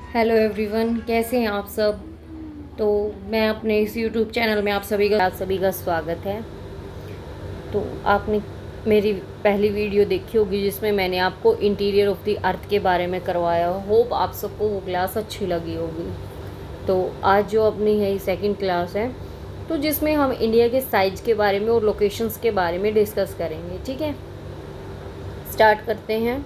Hello everyone, कैसे हैं आप सब। तो मैं अपने इस यूट्यूब चैनल में आप सभी का स्वागत है। तो आपने मेरी पहली वीडियो देखी होगी जिसमें मैंने आपको इंटीरियर ऑफ द अर्थ के बारे में करवाया। होप आप सबको वो क्लास अच्छी लगी होगी। तो आज जो अपनी है सेकंड क्लास है, तो जिसमें हम इंडिया के साइज के बारे में और लोकेशंस के बारे में डिस्कस करेंगे। ठीक है, स्टार्ट करते हैं।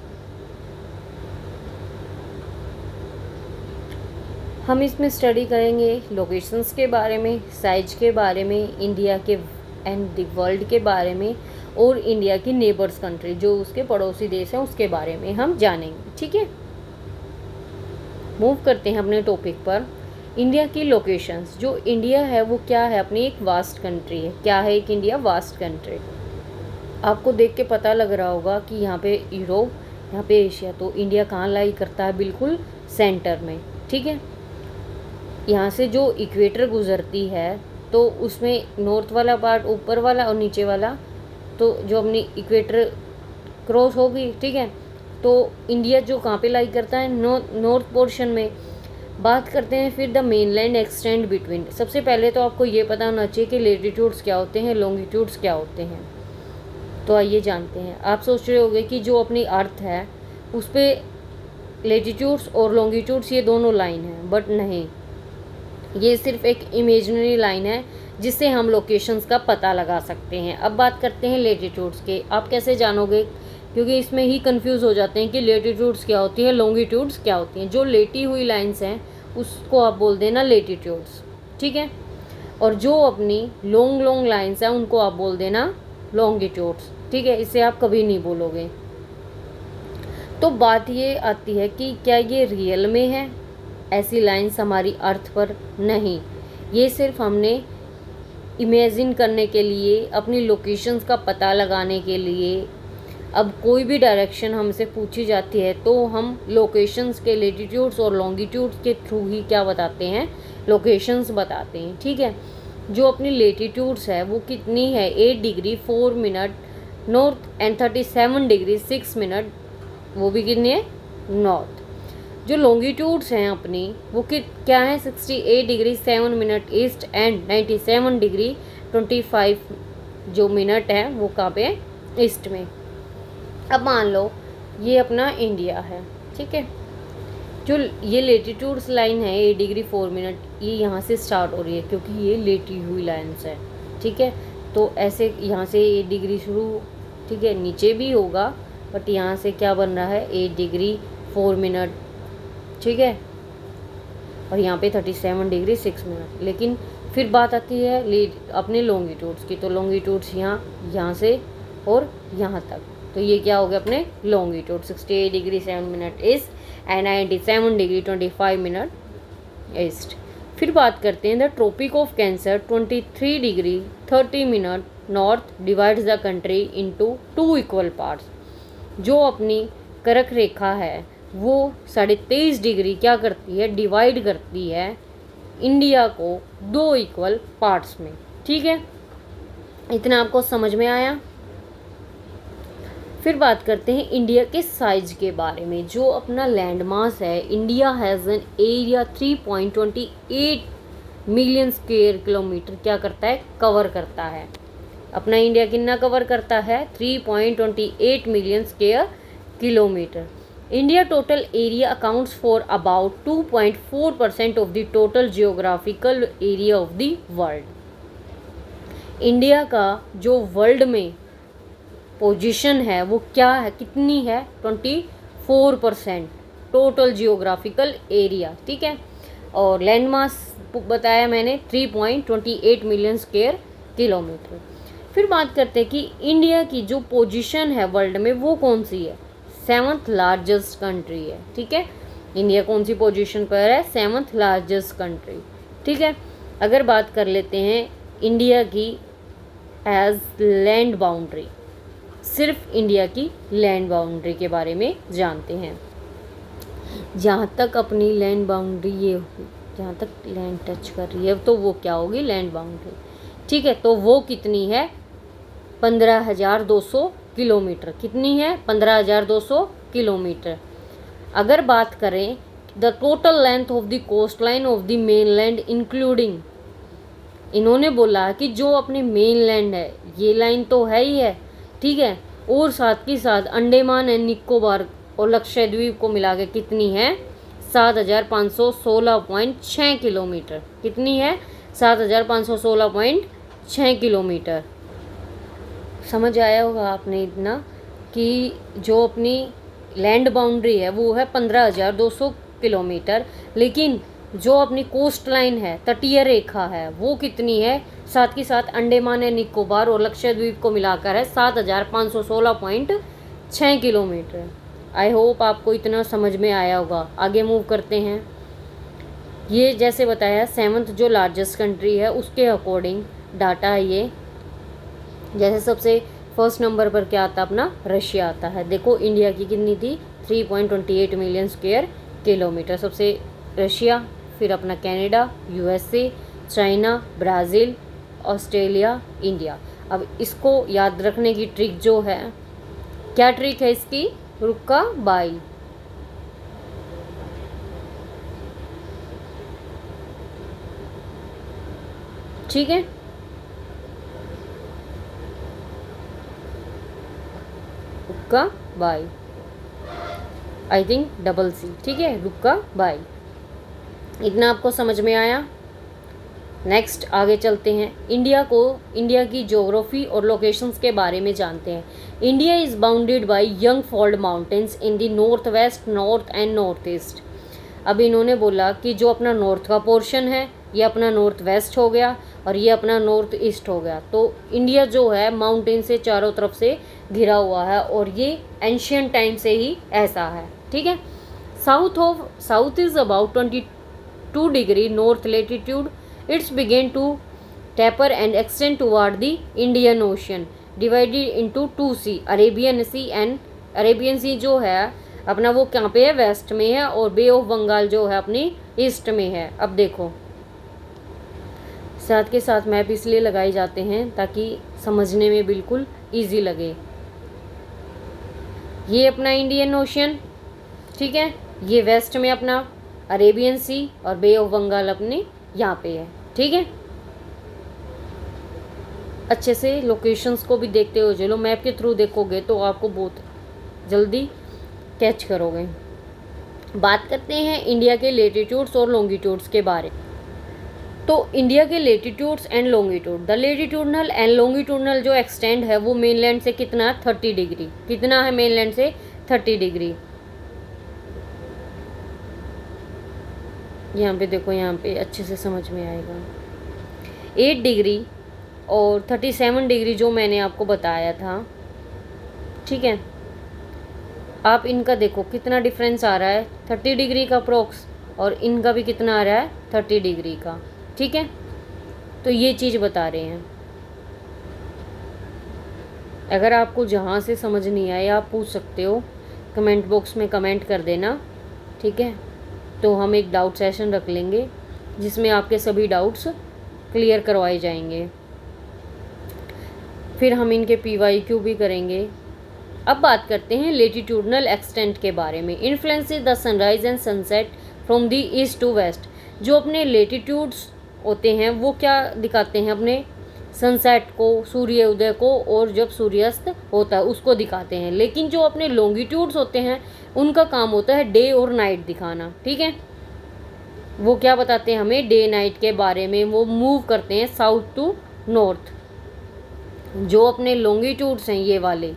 हम इसमें स्टडी करेंगे लोकेशंस के बारे में, साइज के बारे में, इंडिया के एंड द वर्ल्ड के बारे में, और इंडिया की नेबर्स कंट्री जो उसके पड़ोसी देश हैं उसके बारे में हम जानेंगे। ठीक है, मूव करते हैं अपने टॉपिक पर। इंडिया की लोकेशंस। जो इंडिया है वो क्या है, अपनी एक वास्ट कंट्री है। क्या है एक इंडिया? Vast country. आपको देख के पता लग रहा होगा कि यहाँ पे यूरोप, यहाँ पे एशिया। तो इंडिया कहाँ लाई करता है? बिल्कुल सेंटर में। ठीक है, यहाँ से जो इक्वेटर गुजरती है तो उसमें नॉर्थ वाला पार्ट ऊपर वाला और नीचे वाला, तो जो अपनी इक्वेटर क्रॉस होगी। ठीक है, तो इंडिया जो कहाँ पे लाई करता है? नॉर्थ पोर्शन में। बात करते हैं फिर द मेनलैंड एक्सटेंड बिटवीन। सबसे पहले तो आपको ये पता होना चाहिए कि लेटीट्यूड्स क्या होते हैं, लॉन्गिट्यूड्स क्या होते हैं। तो आइए जानते हैं। आप सोच रहे होंगे कि जो अपनी अर्थ है उस पर लेटीट्यूड्स और लॉन्गिट्यूड्स ये दोनों लाइन है, बट नहीं, ये सिर्फ एक इमेजिनरी लाइन है जिससे हम लोकेशंस का पता लगा सकते हैं। अब बात करते हैं लेटीट्यूड्स के। आप कैसे जानोगे? क्योंकि इसमें ही कंफ्यूज हो जाते हैं कि लेटीट्यूड्स क्या होती है, लॉन्गिट्यूड्स क्या होती हैं। जो लेटी हुई लाइंस हैं उसको आप बोल देना लेटीट्यूड्स। ठीक है, और जो अपनी लॉन्ग लाइंस हैं उनको आप बोल देना लॉन्गिट्यूड्स। ठीक है, इसे आप कभी नहीं बोलोगे। तो बात ये आती है कि क्या ये रियल में है ऐसी लाइंस हमारी अर्थ पर? नहीं, ये सिर्फ हमने इमेजिन करने के लिए, अपनी लोकेशंस का पता लगाने के लिए। अब कोई भी डायरेक्शन हमसे पूछी जाती है तो हम लोकेशंस के लेटीट्यूड्स और लॉन्गिट्यूड्स के थ्रू ही क्या बताते हैं? लोकेशंस बताते हैं। ठीक है, जो अपनी लेटीट्यूड्स है वो कितनी है? 8 degree 4 minute north and 37 degree 6 minute, वो भी कितनी है? नॉर्थ। जो लॉन्गिट्यूड्स हैं अपनी वो क्या है? 68 degree 7 minute east and 97 degree 25 जो मिनट है वो कहाँ पे है? ईस्ट में। अब मान लो ये अपना इंडिया है। ठीक है, जो ये लेटीट्यूड्स लाइन है 8 डिग्री 4 मिनट, ये यहाँ से स्टार्ट हो रही है क्योंकि ये लेटी हुई लाइन्स है। ठीक है, तो ऐसे यहाँ से 8 डिग्री शुरू, ठीक है, नीचे भी होगा बट यहाँ से क्या बन रहा है? 8 डिग्री 4 मिनट। ठीक है, और यहाँ पे 37 डिग्री 6 मिनट। लेकिन फिर बात आती है अपने लॉन्गिट्यूड्स की। तो लॉन्गिट्यूड्स यहाँ से और यहाँ तक, तो ये क्या हो गया? अपने longitude 68 degree 7 minute east and 97 degree 25 minute east. फिर बात करते हैं the tropic of cancer 23 degree 30 minute north divides the country into 2 equal parts. जो अपनी कर्क रेखा है वो 23.5 डिग्री क्या करती है? डिवाइड करती है इंडिया को 2 इक्वल पार्ट्स में। ठीक है, इतना आपको समझ में आया। फिर बात करते हैं इंडिया के साइज के बारे में। जो अपना लैंड मास है, India has an area 3.28 million square kilometre क्या करता है? कवर करता है। अपना इंडिया कितना कवर करता है? 3.28 million square kilometre. India total area accounts for about 2.4% of the total geographical area of the world. India का जो वर्ल्ड में पोजीशन है वो क्या है? कितनी है? 24% टोटल जियोग्राफिकल एरिया। ठीक है, और लैंड मास बताया मैंने 3.28 मिलियन स्क्वायर किलोमीटर। फिर बात करते हैं कि इंडिया की जो पोजीशन है वर्ल्ड में वो कौन सी है? 7th लार्जेस्ट कंट्री है। ठीक है, इंडिया कौन सी पोजीशन पर है? 7th largest country. ठीक है, अगर बात कर लेते हैं इंडिया की एज लैंड बाउंड्री, सिर्फ इंडिया की लैंड बाउंड्री के बारे में जानते हैं। जहाँ तक अपनी लैंड बाउंड्री ये होगी, जहाँ तक लैंड टच कर रही है तो वो क्या होगी? Land boundary. ठीक है, तो वो कितनी है? 15,200 किलोमीटर। कितनी है? 15,200 किलोमीटर। अगर बात करें the total length of the coast line of the mainland including, इन्होंने बोला कि जो अपने मेनलैंड है ये लाइन तो है ही है, ठीक है, और साथ ही साथ अंडमान एंड निकोबार और लक्षद्वीप को मिला के कितनी है, 7,516.6 किलोमीटर। कितनी है, 7,516.6 किलोमीटर। समझ आया होगा आपने इतना कि जो अपनी लैंड बाउंड्री है वो है 15,200 किलोमीटर, लेकिन जो अपनी कोस्ट लाइन है, तटीय रेखा है, वो कितनी है, साथ ही साथ अंडमान एंड निकोबार और लक्षद्वीप को मिलाकर है 7,516.6 किलोमीटर। आई होप आपको इतना समझ में आया होगा। आगे मूव करते हैं। ये जैसे बताया 7th जो लार्जेस्ट कंट्री है उसके अकॉर्डिंग डाटा है ये। जैसे सबसे फर्स्ट नंबर पर क्या आता है, अपना रशिया आता है। देखो इंडिया की कितनी थी, 3.28 मिलियन स्क्वायर किलोमीटर। सबसे रशिया, फिर अपना Canada, USA, China, Brazil, Australia, India. अब इसको याद रखने की ट्रिक जो है, क्या ट्रिक है इसकी, रुक्का बाई। ठीक है, रुक्का बाई, आई थिंक डबल सी, ठीक है, रुक्का बाई। इतना आपको समझ में आया। नेक्स्ट आगे चलते हैं। इंडिया की ज्योग्राफी और लोकेशंस के बारे में जानते हैं। India is bounded by young fold mountains in the north west, north and north east. अब इन्होंने बोला कि जो अपना नॉर्थ का पोर्शन है ये अपना नॉर्थ वेस्ट हो गया और ये अपना नॉर्थ ईस्ट हो गया। तो इंडिया जो है माउंटेन से चारों तरफ से घिरा हुआ है और ये एंशियंट टाइम से ही ऐसा है, ठीक है। South is about 22 degree north latitude. It's began to taper and extend toward the Indian Ocean, divided into 2 sea, Arabian Sea and Arabian Sea जो है अपना वो कहाँ पे है, वेस्ट में है, और बे ऑफ बंगाल जो है अपनी ईस्ट में है। अब देखो साथ के साथ मैप इसलिए लगाए जाते हैं ताकि समझने में बिल्कुल इजी लगे। ये अपना इंडियन ओशन, ठीक है, ये वेस्ट में अपना अरेबियन सी और बे ऑफ बंगाल अपने यहाँ पे है, ठीक है। अच्छे से लोकेशंस को भी देखते हो, चलो मैप के थ्रू देखोगे तो आपको बहुत जल्दी कैच करोगे। बात करते हैं इंडिया के लेटीट्यूड्स और लॉन्गिट्यूड्स के बारे में। तो इंडिया के latitudes and longitude, the latitudinal and longitudinal जो एक्सटेंड है वो मेनलैंड से कितना है, 30 डिग्री। कितना है मेनलैंड से, 30 डिग्री। यहाँ पे देखो, यहाँ पे अच्छे से समझ में आएगा। 8 डिग्री और 37 डिग्री जो मैंने आपको बताया था, ठीक है। आप इनका देखो कितना डिफरेंस आ रहा है, 30 डिग्री का अप्रोक्स, और इनका भी कितना आ रहा है, 30 डिग्री का, ठीक है। तो ये चीज़ बता रहे हैं। अगर आपको जहाँ से समझ नहीं आए आप पूछ सकते हो, कमेंट बॉक्स में कमेंट कर देना, ठीक है। तो हम एक डाउट सेशन रख लेंगे जिसमें आपके सभी डाउट्स क्लियर करवाए जाएंगे। फिर हम इनके PYQ भी करेंगे। अब बात करते हैं लेटीट्यूडनल एक्सटेंट के बारे में। Influences the sunrise and sunset from the east to west. जो अपने लेटीट्यूड्स होते हैं वो क्या दिखाते हैं, अपने सनसेट को, सूर्य उदय को, और जब सूर्यास्त होता है उसको दिखाते हैं। लेकिन जो अपने लॉन्गिट्यूड्स होते हैं उनका काम होता है डे और नाइट दिखाना, ठीक है। वो क्या बताते हैं हमें, डे नाइट के बारे में। वो मूव करते हैं साउथ टू नॉर्थ। जो अपने लॉन्गिट्यूड्स हैं ये वाले,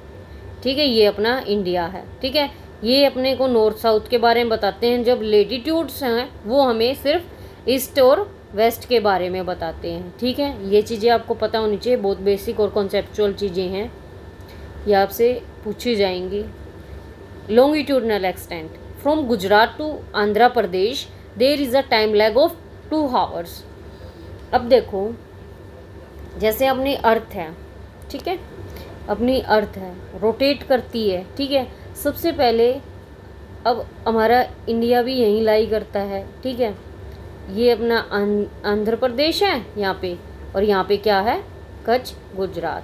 ठीक है, ये अपना इंडिया है, ठीक है। ये अपने को नॉर्थ साउथ के बारे में बताते हैं। जब लेटीट्यूड्स हैं वो हमें सिर्फ ईस्ट और वेस्ट के बारे में बताते हैं, ठीक है। ये चीज़ें आपको पता होनी चाहिए, बहुत बेसिक और कॉन्सेप्चुअल चीज़ें हैं, ये आपसे पूछी जाएंगी। Longitudinal extent from Gujarat to Andhra Pradesh there is a time lag of 2 hours. अब देखो जैसे अपनी अर्थ है, ठीक है, अपनी अर्थ है, रोटेट करती है, ठीक है। सबसे पहले अब हमारा इंडिया भी यहीं लाई करता है, ठीक है। ये अपना आंध्र प्रदेश है यहाँ पे, और यहाँ पे क्या है, कच्छ, गुजरात,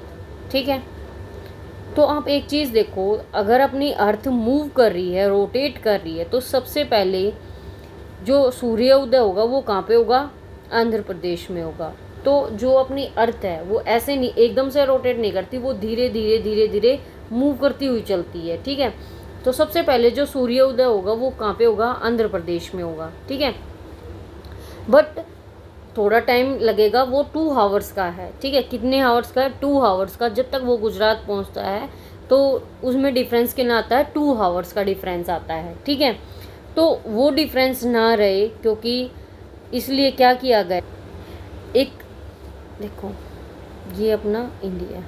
ठीक है। तो आप एक चीज़ देखो, अगर अपनी अर्थ मूव कर रही है, रोटेट कर रही है, तो सबसे पहले जो सूर्य उदय होगा वो कहाँ पे होगा, आंध्र प्रदेश में होगा। तो जो अपनी अर्थ है वो ऐसे नहीं एकदम से रोटेट नहीं करती, वो धीरे धीरे धीरे धीरे मूव करती हुई चलती है, ठीक है। तो सबसे पहले जो सूर्य उदय होगा वो कहाँ पे होगा, आंध्र प्रदेश में होगा, ठीक है। बट थोड़ा टाइम लगेगा, वो 2 आवर्स का है, ठीक है। कितने आवर्स का है, 2 आवर्स का। जब तक वो गुजरात पहुंचता है तो उसमें डिफरेंस कितना आता है, 2 आवर्स का डिफरेंस आता है, ठीक है। तो वो डिफरेंस ना रहे, क्योंकि इसलिए क्या किया गया, एक देखो ये अपना इंडिया,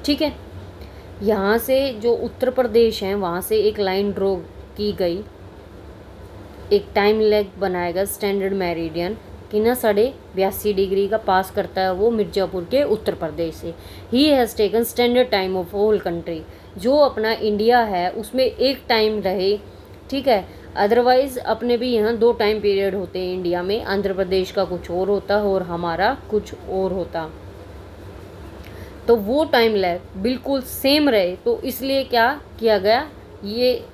ठीक है। यहाँ से जो उत्तर प्रदेश है वहाँ से एक लाइन ड्रॉ की गई, एक टाइम लेग बनाया गया, स्टैंडर्ड मेरिडियन कि ना 82.5 डिग्री का पास करता है वो मिर्ज़ापुर के उत्तर प्रदेश से। He has taken standard time of whole country, जो अपना इंडिया है उसमें एक टाइम रहे, ठीक है। अदरवाइज़ अपने भी यहाँ 2 टाइम पीरियड होते हैं इंडिया में, आंध्र प्रदेश का कुछ और होता है और हमारा कुछ और होता। तो वो टाइम लैग बिल्कुल सेम रहे, तो इसलिए क्या किया गया, ये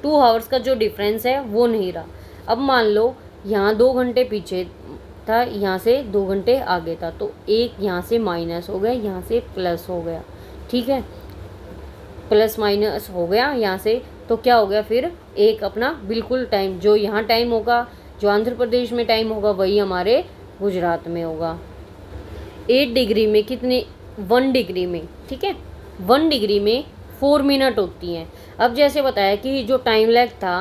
2 आवर्स का जो डिफरेंस है वो नहीं रहा। अब मान लो यहाँ 2 घंटे पीछे था, यहाँ से 2 घंटे आगे था, तो एक यहाँ से माइनस हो गया, यहाँ से प्लस हो गया, ठीक है। प्लस माइनस हो गया यहाँ से, तो क्या हो गया फिर, एक अपना बिल्कुल टाइम, जो यहाँ टाइम होगा, जो आंध्र प्रदेश में टाइम होगा, वही हमारे गुजरात में होगा। 8 डिग्री में कितने, 1 डिग्री में, ठीक है, 1 डिग्री में 4 मिनट होती हैं। अब जैसे बताया कि जो टाइम लैग था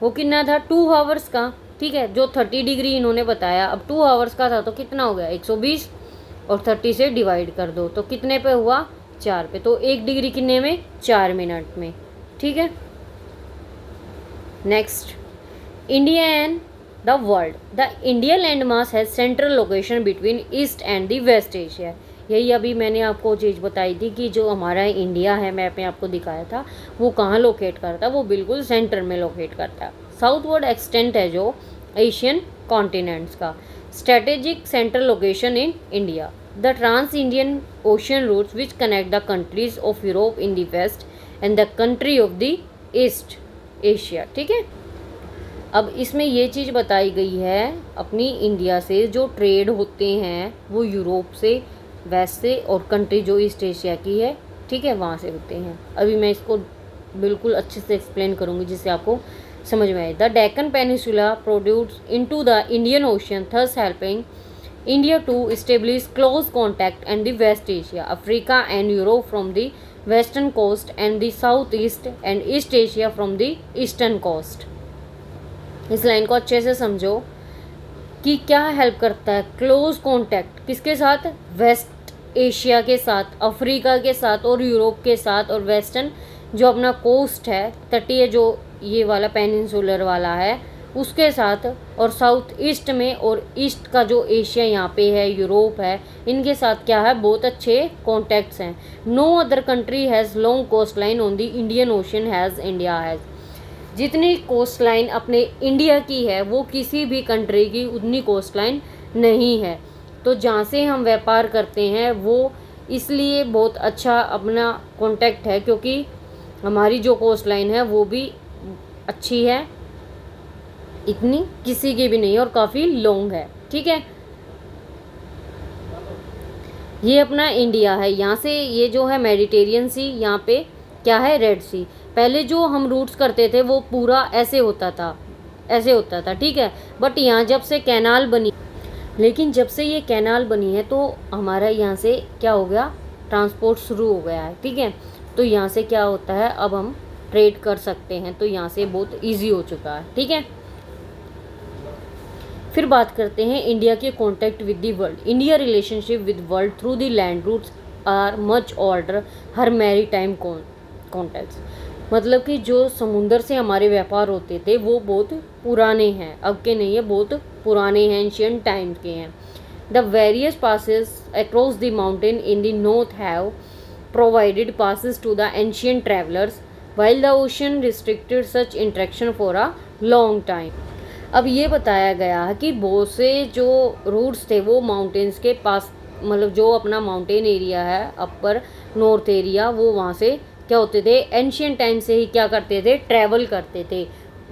वो कितना था, 2 आवर्स का, ठीक है। जो 30 डिग्री इन्होंने बताया, अब 2 आवर्स का था तो कितना हो गया, 120, और 30 से डिवाइड कर दो तो कितने पे हुआ, 4 पे। तो 1 डिग्री कितने में, 4 मिनट में, ठीक है। Next, India and the world. The India land mass has central location between east and the west Asia. यही अभी मैंने आपको चीज़ बताई थी कि जो हमारा इंडिया है, मैप में आपको दिखाया था, वो कहाँ लोकेट करता है, वो बिल्कुल सेंटर में लोकेट करता है। साउथवर्ड एक्सटेंट है जो एशियन कॉन्टिनेंट्स का, strategic central location in India. The trans Indian ocean routes which connect the countries of Europe in the west and the country of the east Asia, ठीक है। अब इसमें ये चीज़ बताई गई है, अपनी इंडिया से जो ट्रेड होते हैं वो यूरोप से, वेस्ट से, और कंट्री जो ईस्ट एशिया की है, ठीक है, वहाँ से होते हैं। अभी मैं इसको बिल्कुल अच्छे से एक्सप्लेन करूँगी जिससे आपको समझ में आए। The Deccan peninsula produce into the Indian ocean, thus helping India to establish close contact and the west Asia, Africa and Europe from the western coast and the south east and east Asia from the eastern coast. इस line को अच्छे से समझो कि क्या help करता है, close contact किसके साथ, वेस्ट एशिया के साथ, अफ्रीका के साथ और यूरोप के साथ, और वेस्टर्न जो अपना कोस्ट है, तटीय जो ये वाला पेनिनसुलर वाला है उसके साथ, और साउथ ईस्ट में, और ईस्ट का जो एशिया यहाँ पे है, यूरोप है, इनके साथ क्या है, बहुत अच्छे कॉन्टैक्ट्स हैं। No other country has long coast line on the Indian ocean has India has. जितनी कोस्ट लाइन अपने इंडिया की है वो किसी भी कंट्री की उतनी कोस्ट लाइन नहीं है। तो जहाँ से हम व्यापार करते हैं वो इसलिए बहुत अच्छा अपना कॉन्टैक्ट है, क्योंकि हमारी जो कोस्ट लाइन है वो भी अच्छी है, इतनी किसी की भी नहीं है, और काफ़ी लॉन्ग है, ठीक है। ये अपना इंडिया है, यहाँ से ये जो है मेडिटेरियन सी, यहाँ पे क्या है, रेड सी। पहले जो हम रूट्स करते थे वो पूरा ऐसे होता था, ऐसे होता था, ठीक है। बट यहाँ जब से कैनाल बनी, लेकिन जब से ये कैनाल बनी है तो हमारा यहाँ से क्या हो गया, ट्रांसपोर्ट शुरू हो गया है, ठीक है। तो यहाँ से क्या होता है, अब हम ट्रेड कर सकते हैं, तो यहाँ से बहुत इजी हो चुका है, ठीक है। फिर बात करते हैं इंडिया के contact with the world. India relationship with world through the land routes are much older her maritime contacts. मतलब कि जो समुंदर से हमारे व्यापार होते थे वो बहुत पुराने हैं, अब के नहीं है, बहुत पुराने हैं, एंशियंट टाइम के हैं। The various passes across the mountain in the north have provided passes to the ancient travellers while the ocean restricted such interaction for a long time। अब ये बताया गया है कि बहुत से जो रूट्स थे वो माउंटेन्स के पास, मतलब जो अपना माउंटेन एरिया है, अपर नॉर्थ एरिया, वो वहाँ से क्या होते थे, एंशियंट टाइम से ही क्या करते थे, ट्रैवल करते थे।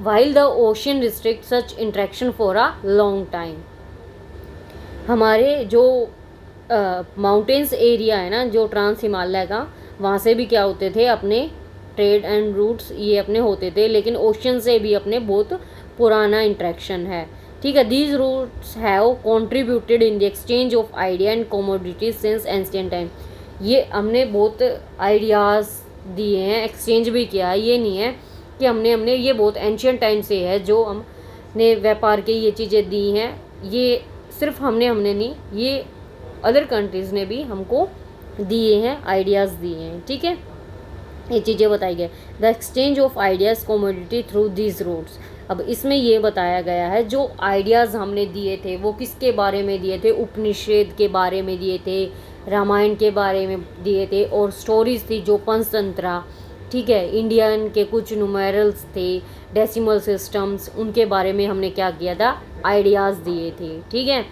while the ocean restricts such interaction for a long time। हमारे जो माउंटेन्स एरिया है ना, जो ट्रांस हिमालय का, वहाँ से भी क्या होते थे अपने ट्रेड एंड रूट्स ये अपने होते थे, लेकिन ओशन से भी अपने बहुत पुराना इंट्रैक्शन है। ठीक है, these routes have contributed in the exchange of idea and commodities since ancient time. ये हमने बहुत आइडियाज़ दिए हैं, एक्सचेंज भी किया है। ये नहीं है कि हमने ये बहुत एंशिएंट टाइम से है जो हमने व्यापार के ये चीज़ें दी हैं। ये सिर्फ हमने नहीं, ये अदर कंट्रीज़ ने भी हमको दिए हैं, आइडियाज़ दिए हैं। ठीक है, ये चीज़ें बताई गई। The exchange of ideas commodity through these routes. अब इसमें ये बताया गया है जो आइडियाज़ हमने दिए थे वो किसके बारे में दिए थे, उपनिषद के बारे में दिए थे, रामायण के बारे में दिए थे, और स्टोरीज थी जो पंचतंत्रा, ठीक है, इंडियन के कुछ न्यूमेरल्स थे, डेसिमल सिस्टम्स, उनके बारे में हमने क्या किया था, आइडियाज़ दिए थे। ठीक है,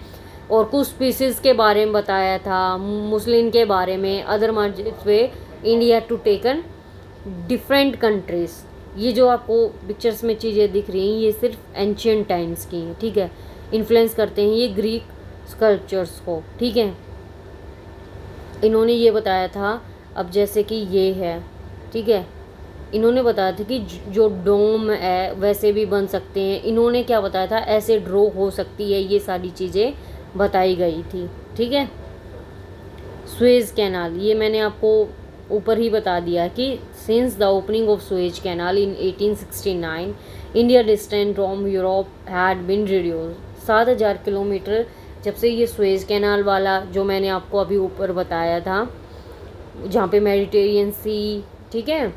और कुछ स्पीसीज़ के बारे में बताया था, मुस्लिम के बारे में, other markets way India to taken different countries. ये जो आपको पिक्चर्स में चीज़ें दिख रही हैं ये सिर्फ एंशिएंट टाइम्स की हैं। ठीक है, इन्फ्लुएंस करते हैं ये ग्रीक स्कल्पचर्स को। ठीक है, इन्होंने ये बताया था, अब जैसे कि ये है, ठीक है, इन्होंने बताया था कि जो डोम है वैसे भी बन सकते हैं। इन्होंने क्या बताया था, ऐसे ड्रॉ हो सकती है, ये सारी चीज़ें बताई गई थी। ठीक है, सुएज कैनाल, ये मैंने आपको ऊपर ही बता दिया कि since the opening of Suez canal in 1869 India distance from Europe had been reduce. 7000 kilometre जब से ये सुएज कैनाल वाला जो मैंने आपको अभी ऊपर बताया था, जहाँ पे मेडिटेरियन सी, ठीक है,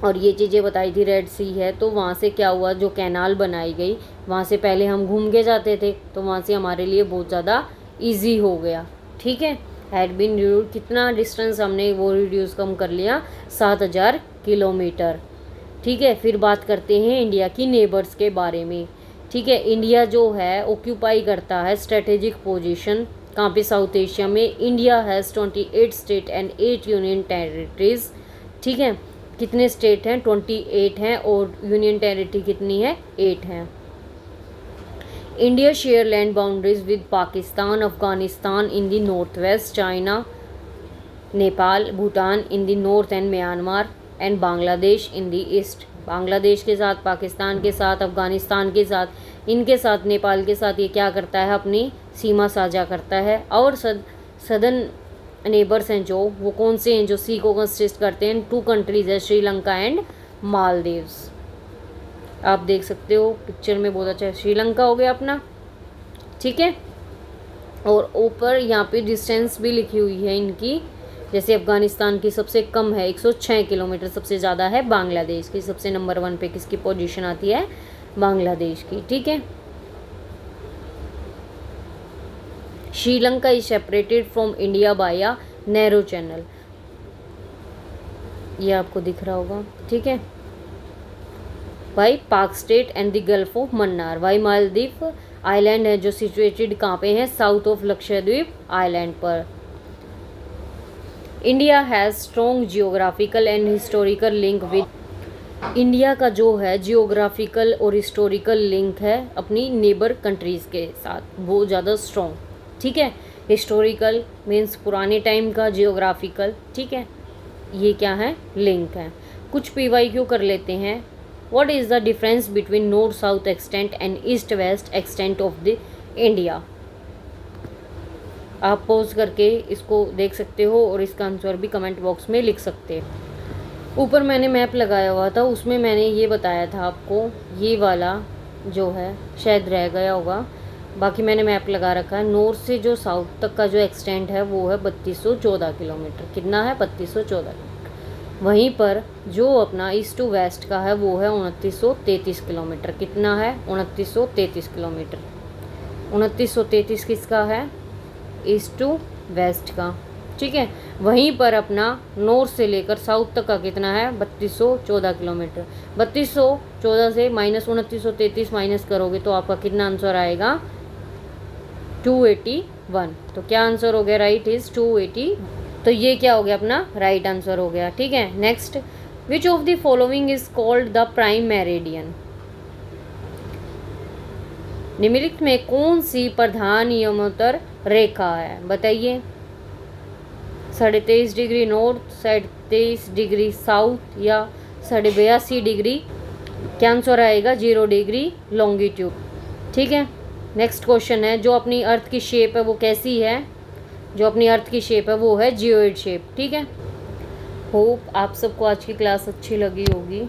और ये चीज़ें बताई थी, रेड सी है, तो वहाँ से क्या हुआ, जो कैनाल बनाई गई वहाँ से पहले हम घूम के जाते थे, तो वहाँ से हमारे लिए बहुत ज़्यादा इजी हो गया। ठीक है, हैड बीन रिड्यूस, कितना डिस्टेंस हमने वो रिड्यूस कम कर लिया, 7000 किलोमीटर। ठीक है, फिर बात करते हैं इंडिया की नेबर्स के बारे में। ठीक है, इंडिया जो है ऑक्यूपाई करता है स्ट्रेटेजिक पोजीशन कहाँ पे, साउथ एशिया में। India has 28 state and 8 union territories. ठीक है, कितने स्टेट हैं, 28 हैं, और यूनियन टेरिटरी कितनी है, 8 हैं। India share land boundaries with Pakistan, Afghanistan in the north west, China, Nepal, Bhutan in the north and Myanmar, and Bangladesh in the east. Bangladesh के साथ, पाकिस्तान के साथ, अफगानिस्तान के साथ, इनके साथ, नेपाल के साथ ये क्या करता है, अपनी सीमा साझा करता है। और सदर्न नेबर्स हैं जो, वो कौन से हैं, जो सी को कंसिस्ट करते हैं, 2 कंट्रीज है, श्रीलंका एंड मालदीव्स। आप देख सकते हो पिक्चर में, बहुत अच्छा है, श्रीलंका हो गया अपना। ठीक है, और ऊपर यहाँ पे डिस्टेंस भी लिखी हुई है इनकी, जैसे अफगानिस्तान की सबसे कम है 106 किलोमीटर, सबसे ज़्यादा है बांग्लादेश की। सबसे नंबर 1 पे किसकी पोजीशन आती है, बांग्लादेश की। ठीक है, Sri Lanka is separated from India by a narrow channel, ये आपको दिख रहा होगा। ठीक है, by Palk strait and the gulf of Mannar. वाई मालदीव आइलैंड है जो सिचुएटेड कहाँ पे है, साउथ ऑफ लक्षद्वीप आइलैंड पर। India has strong geographical and historical link with, India का जो है जियोग्राफिकल और हिस्टोरिकल लिंक है अपनी नेबर कंट्रीज़ के साथ, वो ज़्यादा स्ट्रॉन्ग। ठीक है, हिस्टोरिकल मीन्स पुराने टाइम का, जियोग्राफिकल, ठीक है, ये क्या है, लिंक है। कुछ PYQ कर लेते हैं। What is the difference between north south extent and east west extent of the India. आप पॉज करके इसको देख सकते हो और इसका आंसर भी कमेंट बॉक्स में लिख सकते हैं। ऊपर मैंने मैप लगाया हुआ था, उसमें मैंने ये बताया था आपको, ये वाला जो है शायद रह गया होगा, बाकी मैंने मैप लगा रखा है। नॉर्थ से जो साउथ तक का जो एक्सटेंट है वो है 3214 किलोमीटर। कितना है, 3214 किलोमीटर। वहीं पर जो अपना ईस्ट टू वेस्ट का है वो है 2933 किलोमीटर। कितना है, 2933 किलोमीटर। 2933 किसका है, ईस्ट टू वेस्ट का। ठीक है, वहीं पर अपना नॉर्थ से लेकर साउथ तक का कितना है, 3214 किलोमीटर। 3214 से माइनस 2933 माइनस करोगे तो आपका कितना आंसर आएगा, 281। तो क्या आंसर हो गया, राइट इज 280। तो ये क्या हो गया, अपना राइट आंसर हो गया। ठीक है, next, which of the following is called the prime meridian. निम्नलिखित में कौन सी प्रधान यमोत्तर रेखा है, बताइए। 23.5 डिग्री नॉर्थ, 23.5 डिग्री साउथ या 82.5 डिग्री। क्या आंसर आएगा? 0 डिग्री लॉन्गिट्यूड। ठीक है। नेक्स्ट क्वेश्चन है, जो अपनी अर्थ की शेप है वो कैसी है? जो अपनी अर्थ की शेप है वो है जियोइड शेप। ठीक है। होप आप सबको आज की क्लास अच्छी लगी होगी।